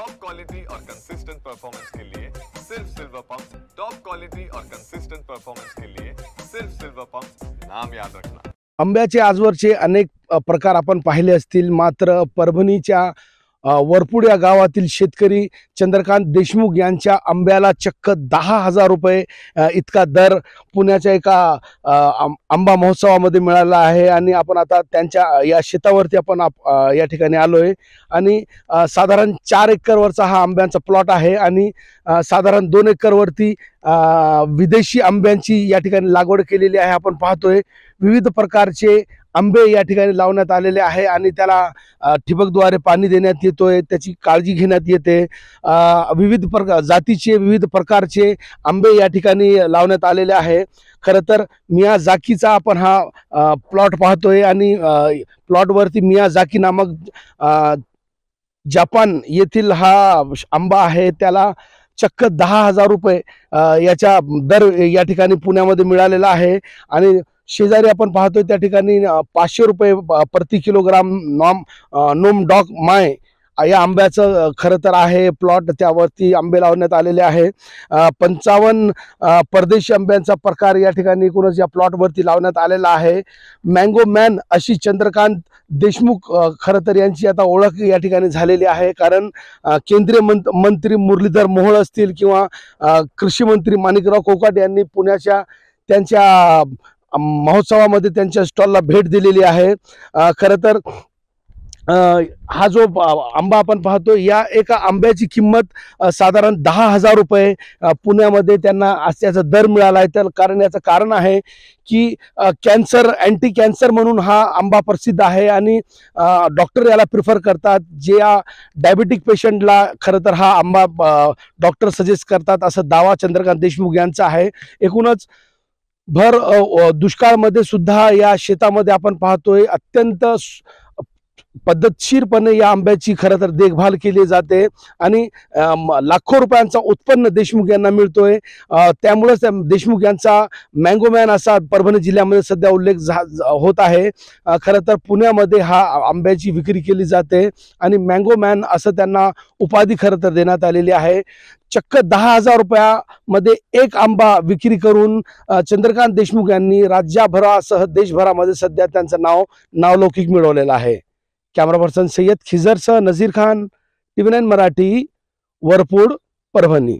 Top quality और consistent performance के लिए सिर्फ सिल्वर पंप। टॉप क्वालिटी और कंसिस्टेंट परफॉर्मेंस के लिए सिर्फ सिल्वर पंप, नाम याद रखना। आंब्याचे आजवरचे अनेक प्रकार आपण पाहिले असतील, मात्र परभणीच्या वरपूड या गावातील शेतकरी चंद्रकांत देशमुख यांच्या आंब्याला चक्क 10,000 रुपये इतका दर पुण्याच्या एका आंबा महोत्सवामध्ये मिळाला आहे। आणि आपण आता त्यांच्या या शेतावरती आपण या ठिकाणी आलोय आणि साधारण 4 एकरवरचा हा आंब्यांचा प्लॉट आहे आणि साधारण 2 एकरवरती विदेशी आंब्यांची या ठिकाणी लागवड केलेली आहे। आपण पाहतोय विविध प्रकारचे आंबे या ठिकाणी लावण्यात आलेले आहे आणि त्याला ठिबकद्वारे पाणी देण्यात येतोय, त्याची काळजी घेण्यात येते। विविध जातीचे विविध प्रकारचे आंबे या ठिकाणी लावण्यात आलेले आहे। खरं तर मियाझाकीचा आपण हा प्लॉट पाहतोय आणि प्लॉटवरती मियाझाकी नामक जपान येथील हा आंबा आहे, त्याला चक्क 10,000 रुपये याचा दर या ठिकाणी पुण्यामध्ये मिळालेला आहे। आणि शेजारी आपण पाहतोय त्या ठिकाणी 500 रुपये प्रति किलोग्राम नोम डॉक माय या आंब्याचं खरं तर आहे प्लॉट, त्यावरती आंबे लावण्यात आलेले आहे। 55 परदेशी आंब्यांचा प्रकार या ठिकाणी एकूणच या प्लॉटवरती लावण्यात आलेला आहे। मँगो मॅन अशी चंद्रकांत देशमुख खरं तर यांची आता ओळख या ठिकाणी झालेली आहे, कारण केंद्रीय मंत्री मुरलीधर मोहोळ असतील किंवा कृषी मंत्री माणिकराव कोकाटे यांनी पुण्याच्या त्यांच्या महोत्सवामध्ये त्यांच्या स्टॉलला भेट दिलेली आहे। खरं तर हा जो आंबा आपण पाहतो, या एका आंब्याची किंमत साधारण 10,000 रुपये पुण्यामध्ये त्यांना त्याचा दर मिळाला आहे। तर याचं कारण आहे की कॅन्सर, अँटी कॅन्सर म्हणून हा आंबा प्रसिद्ध आहे आणि डॉक्टर याला प्रिफर करतात। जे या डायबिटिक पेशंटला खरं तर हा आंबा डॉक्टर सजेस्ट करतात, असं दावा चंद्रकांत देशमुख यांचा आहे। एकूणच भर दुष्काळामध्ये सुद्धा या शेतामध्ये आपण पाहतोय अत्यंत पद्धतशीरपणे या आंब्याची खरं तर देखभाल केली जाते आणि लाखो रुपयांचा उत्पन्न देशमुख यांना मिळतोय। त्यामुळेच देशमुख यांचा मँगो मॅन असा परभणी जिल्ह्यामध्ये सध्या उल्लेख होत आहे। खरं तर पुण्यामध्ये हा आंब्याची विक्री केली जाते आणि मँगो मॅन असं त्यांना उपाधी खरं तर देण्यात आलेली आहे। चक्क 10,000 रुपयामध्ये एक आंबा विक्री करून चंद्रकांत देशमुख यांनी राज्यभरासह देशभरामध्ये सध्या त्यांचं नावलौकिक मिळवलेलं आहे। कॅमेरा पर्सन सय्यद खिजरसह नजीर खान, TV9 मराठी, वरपूड, परभणी।